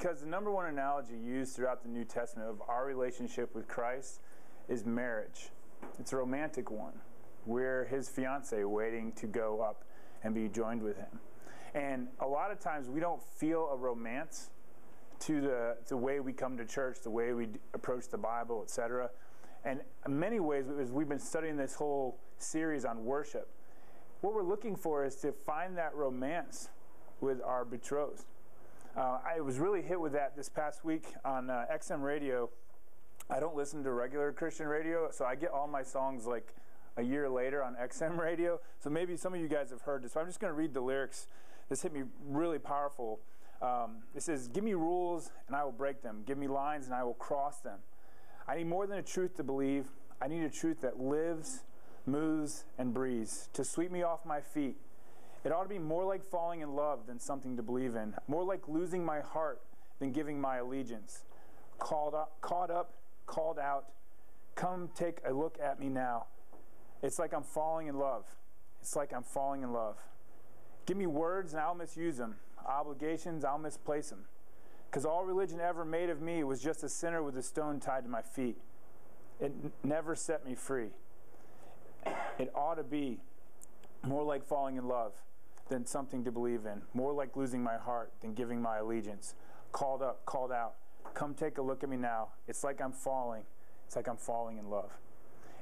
because the number one analogy used throughout the New Testament of our relationship with Christ is marriage. It's a romantic one. We're his fiancée waiting to go up and be joined with him. And a lot of times we don't feel a romance to the way we come to church, the way we approach the Bible, etc. And in many ways, as we've been studying this whole series on worship, what we're looking for is to find that romance with our betrothed. I was really hit with that this past week on XM radio. I don't listen to regular Christian radio, so I get all my songs like a year later on XM radio. So maybe some of you guys have heard this. So I'm just going to read the lyrics. This hit me really powerful. It says, "Give me rules and I will break them. Give me lines and I will cross them. I need more than a truth to believe. I need a truth that lives, moves, and breathes to sweep me off my feet. It ought to be more like falling in love than something to believe in. More like losing my heart than giving my allegiance. Caught up, called out. Come take a look at me now. It's like I'm falling in love. It's like I'm falling in love. Give me words and I'll misuse them. Obligations, I'll misplace them. Because all religion ever made of me was just a sinner with a stone tied to my feet. It never set me free. It ought to be more like falling in love than something to believe in. More like losing my heart than giving my allegiance. Called up, called out. Come take a look at me now. It's like I'm falling. It's like I'm falling in love."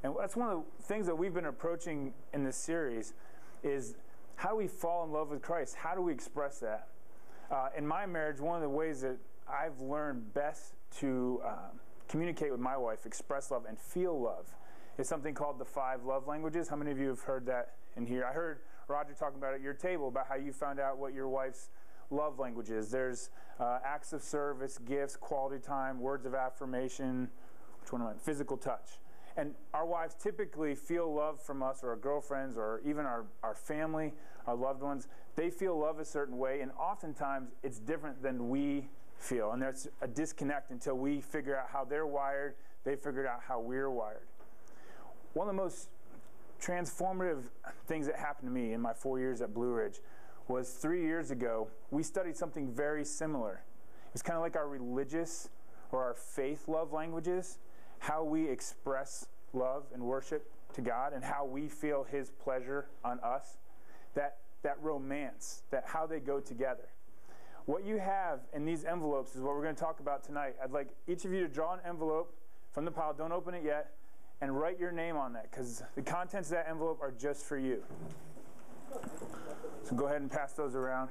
And that's one of the things that we've been approaching in this series is how do we fall in love with Christ? How do we express that? In my marriage, one of the ways that I've learned best to communicate with my wife, express love, and feel love is something called the 5 love languages. How many of you have heard that in here? I heard Roger talking about at your table about how you found out what your wife's love language is. There's acts of service, gifts, quality time, words of affirmation, which one am I? Physical touch. And our wives typically feel love from us, or our girlfriends, or even our family, our loved ones. They feel love a certain way, and oftentimes it's different than we feel. And there's a disconnect until we figure out how they're wired, they figured out how we're wired. One of the most transformative things that happened to me in my 4 years at Blue Ridge was 3 years ago, we studied something very similar. It was kind of like our religious or our faith love languages, how we express love and worship to God and how we feel his pleasure on us, that romance, that how they go together. What you have in these envelopes is what we're going to talk about tonight. I'd like each of you to draw an envelope from the pile, don't open it yet, and write your name on that, because the contents of that envelope are just for you. So go ahead and pass those around.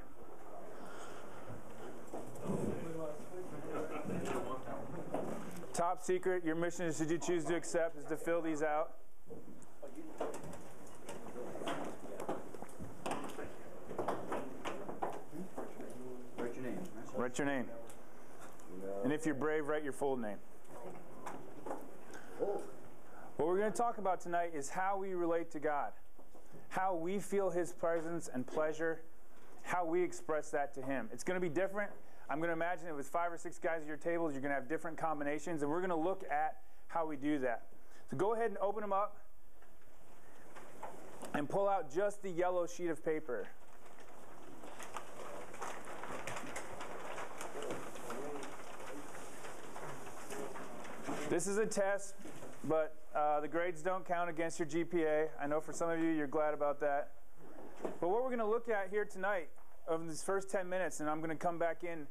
Top secret, your mission is, should you choose to accept, is to fill these out. Write your name. Write your name. And if you're brave, write your full name. What we're going to talk about tonight is how we relate to God, how we feel his presence and pleasure, how we express that to him. It's going to be different. I'm going to imagine it with 5 or 6 guys at your tables, you're going to have different combinations, and we're going to look at how we do that. So go ahead and open them up and pull out just the yellow sheet of paper. This is a test, but the grades don't count against your GPA. I know for some of you, you're glad about that. But what we're going to look at here tonight over these first 10 minutes, and I'm going to come back in,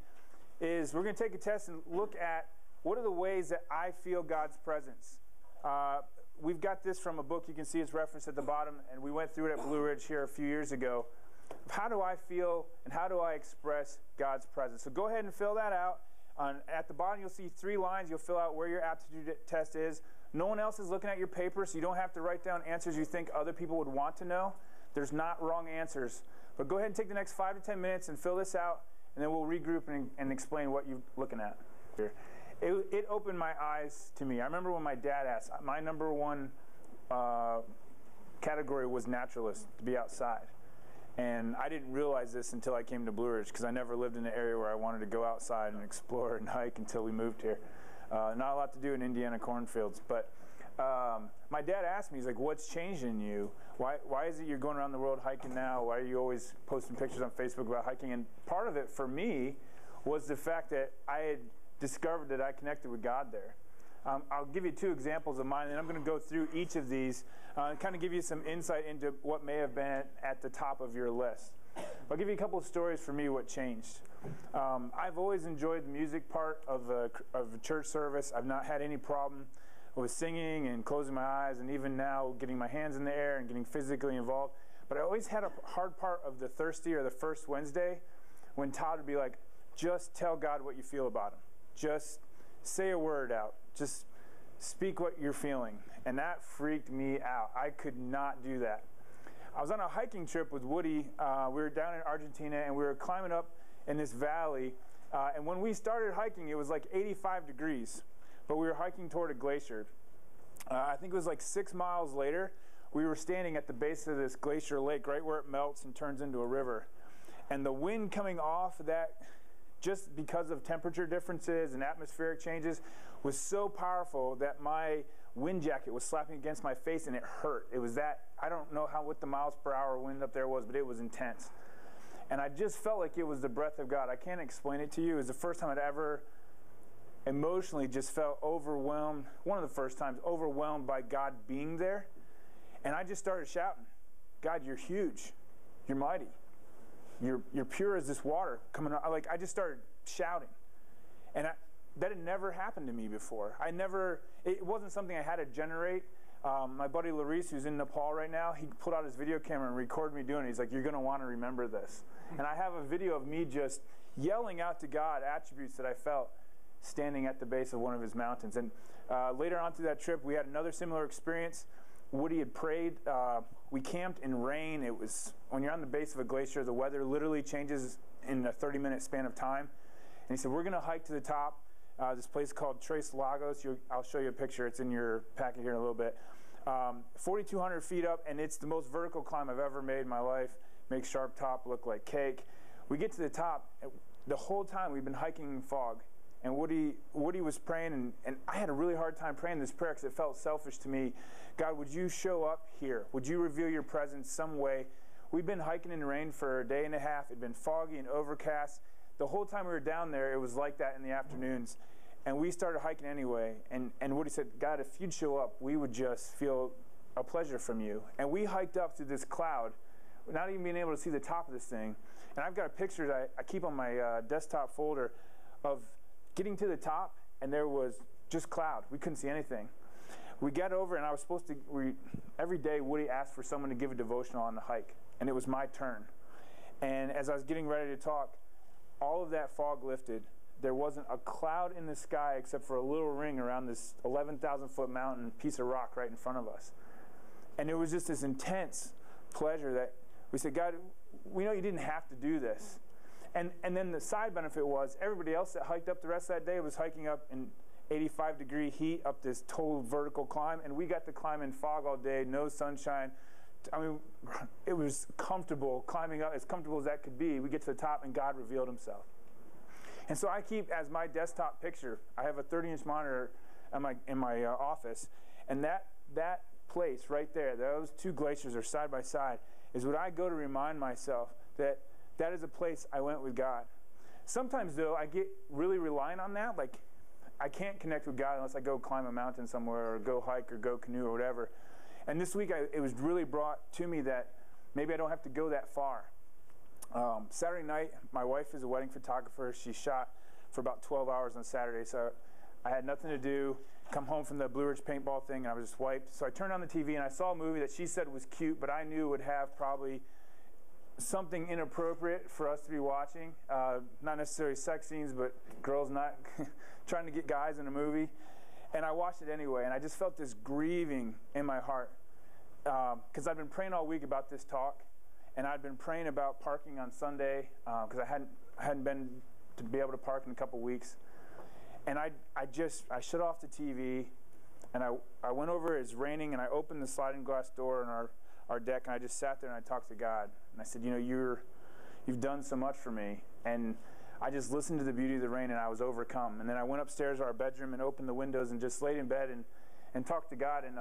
is we're going to take a test and look at what are the ways that I feel God's presence. We've got this from a book. You can see it's referenced at the bottom, and we went through it at Blue Ridge here a few years ago. How do I feel and how do I express God's presence? So go ahead and fill that out. At the bottom, you'll see 3 lines. You'll fill out where your aptitude test is. No one else is looking at your paper, so you don't have to write down answers you think other people would want to know. There's not wrong answers. But go ahead and take the next 5 to 10 minutes and fill this out, and then we'll regroup and explain what you're looking at here. It opened my eyes to me. I remember when my dad asked, my number one category was naturalist, to be outside. And I didn't realize this until I came to Blue Ridge, because I never lived in an area where I wanted to go outside and explore and hike until we moved here. Not a lot to do in Indiana cornfields. But my dad asked me, he's like, what's changed in you? Why is it you're going around the world hiking now? Why are you always posting pictures on Facebook about hiking? And part of it for me was the fact that I had discovered that I connected with God there. I'll give you 2 examples of mine, and I'm going to go through each of these and kind of give you some insight into what may have been at the top of your list. I'll give you a couple of stories for me what changed. I've always enjoyed the music part of a church service. I've not had any problem with singing and closing my eyes, and even now getting my hands in the air and getting physically involved. But I always had a hard part of the Thirsty or the first Wednesday when Todd would be like, just tell God what you feel about him. Just say a word out. Just speak what you're feeling. And that freaked me out. I could not do that. I was on a hiking trip with Woody. We were down in Argentina, and we were climbing up in this valley. And when we started hiking, it was like 85 degrees. But we were hiking toward a glacier. I think it was like 6 miles later, we were standing at the base of this glacier lake, right where it melts and turns into a river. And the wind coming off that, just because of temperature differences and atmospheric changes, was so powerful that my wind jacket was slapping against my face and it hurt. It was that, I don't know what the miles per hour wind up there was, but it was intense. And I just felt like it was the breath of God. I can't explain it to you. It was the first time I'd ever emotionally just felt overwhelmed, one of the first times, overwhelmed by God being there. And I just started shouting, God, you're huge. You're mighty. You're pure as this water coming out. Like, I just started shouting. And that had never happened to me before. It wasn't something I had to generate. My buddy Larice, who's in Nepal right now, he pulled out his video camera and recorded me doing it. He's like, you're going to want to remember this. And I have a video of me just yelling out to God attributes that I felt standing at the base of one of his mountains. And later on through that trip, we had another similar experience. Woody had prayed. We camped in rain. It was, when you're on the base of a glacier, the weather literally changes in a 30-minute span of time. And he said, we're going to hike to the top, this place called Tres Lagos. I'll show you a picture. It's in your packet here in a little bit. 4,200 feet up, and it's the most vertical climb I've ever made in my life. Makes Sharp Top look like cake. We get to the top. The whole time we've been hiking in fog. And Woody was praying, and I had a really hard time praying this prayer because it felt selfish to me. God, would you show up here? Would you reveal your presence some way? We've been hiking in the rain for a day and a half. It'd been foggy and overcast. The whole time we were down there, it was like that in the afternoons. And we started hiking anyway. And Woody said, God, if you'd show up, we would just feel a pleasure from you. And we hiked up through this cloud, not even being able to see the top of this thing. And I've got a picture that I keep on my desktop folder of getting to the top, and there was just cloud. We couldn't see anything. We got over, and I was supposed to, every day Woody asked for someone to give a devotional on the hike, and it was my turn. And as I was getting ready to talk, all of that fog lifted. There wasn't a cloud in the sky except for a little ring around this 11,000-foot mountain piece of rock right in front of us. And it was just this intense pleasure that we said, God, we know you didn't have to do this. And then the side benefit was everybody else that hiked up the rest of that day was hiking up in 85-degree heat up this total vertical climb, and we got to climb in fog all day, no sunshine. I mean, it was comfortable climbing up, as comfortable as that could be. We get to the top, and God revealed himself. And so I keep as my desktop picture, I have a 30-inch monitor in my office, and that place right there, those two glaciers are side by side, is what I go to remind myself that is a place I went with God. Sometimes, though, I get really reliant on that. Like, I can't connect with God unless I go climb a mountain somewhere or go hike or go canoe or whatever. And this week, it was really brought to me that maybe I don't have to go that far. Saturday night, my wife is a wedding photographer. She shot for about 12 hours on Saturday, so I had nothing to do. Come home from the Blue Ridge paintball thing, and I was just wiped. So I turned on the TV, and I saw a movie that she said was cute, but I knew would have probably something inappropriate for us to be watching. Not necessarily sex scenes, but girls not trying to get guys in a movie. And I watched it anyway, and I just felt this grieving in my heart. Because I've been praying all week about this talk, and I'd been praying about parking on Sunday, because I hadn't been to be able to park in a couple weeks. And I shut off the TV, and I went over, it's raining, and I opened the sliding glass door in our deck, and I just sat there and I talked to God. And I said, you know, you've done so much for me. And I just listened to the beauty of the rain, and I was overcome. And then I went upstairs to our bedroom and opened the windows and just laid in bed and talked to God. And